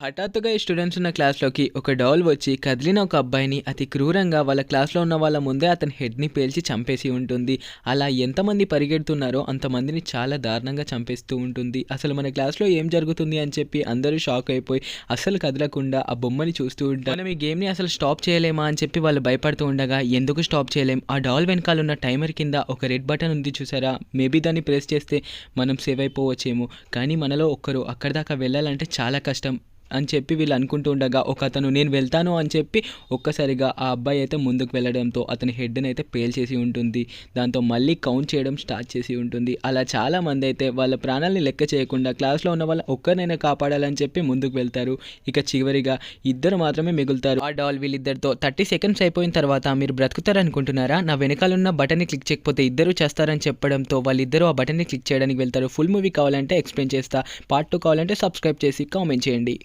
హఠాత్తుగా ఈ స్టూడెంట్స్ ఉన్న క్లాస్‌లోకి ఒక డాల్ వచ్చి కదిలిన ఒక అబ్బాయిని అతి క్రూరంగా వాళ్ళ క్లాస్‌లో ఉన్న వాళ్ళ ముందే అతని హెడ్‌ని పేల్చి చంపేసి ఉంటుంది. అలా ఎంతమంది పరిగెడుతున్నారో అంతమందిని చాలా దారుణంగా చంపేస్తూ ఉంటుంది. అసలు మన క్లాస్‌లో ఏం జరుగుతుంది అని చెప్పి అందరూ షాక్ అయిపోయి అస్సలు కదలకుండా ఆ బొమ్మని చూస్తూ ఉంటారు. మనం ఈ గేమ్‌ని అసలు స్టాప్ చేయలేమా అని చెప్పి వాళ్ళు భయపడుతూ ఉండగా ఎందుకు స్టాప్ చేయలేం? ఆ డాల్ వెనకాల ఉన్న టైమర్ కింద ఒక రెడ్ బటన్ ఉంది చూసారా? మేబీ దాన్ని ప్రెస్ చేస్తే మనం సేవ్ అయిపోవచ్చేమో. కానీ మనలో ఒక్కరు అక్కడి దాకా వెళ్ళాలంటే చాలా కష్టం అని చెప్పి వీళ్ళు అనుకుంటూ ఉండగా ఒకతను నేను వెళ్తాను అని చెప్పి ఒక్కసారిగా ఆ అబ్బాయి అయితే ముందుకు వెళ్ళడంతో అతని హెడ్‌ని అయితే పేల్చేసి ఉంటుంది. దాంతో మళ్ళీ కౌంట్ చేయడం స్టార్ట్ చేసి ఉంటుంది. అలా చాలామంది అయితే వాళ్ళ ప్రాణాల్ని లెక్క చేయకుండా క్లాస్‌లో ఉన్న వాళ్ళ ఒక్కరినైనా కాపాడాలని చెప్పి ముందుకు వెళ్తారు. ఇక చివరిగా ఇద్దరు మాత్రమే మిగులుతారు. ఆ డాల్ వీళ్ళిద్దరితో 30 సెకండ్స్ అయిపోయిన తర్వాత మీరు బ్రతుకుతారనుకుంటున్నారా? నా వెనకాలన్న బటన్‌ని క్లిక్ చేయకపోతే ఇద్దరు చేస్తారని చెప్పడంతో వాళ్ళిద్దరూ ఆ బటన్‌ని క్లిక్ చేయడానికి వెళ్తారు. ఫుల్ మూవీ కావాలంటే ఎక్స్‌ప్లెయిన్ చేస్తా. పార్ట్ 2 కావాలంటే సబ్స్క్రైబ్ చేసి కామెంట్ చేయండి.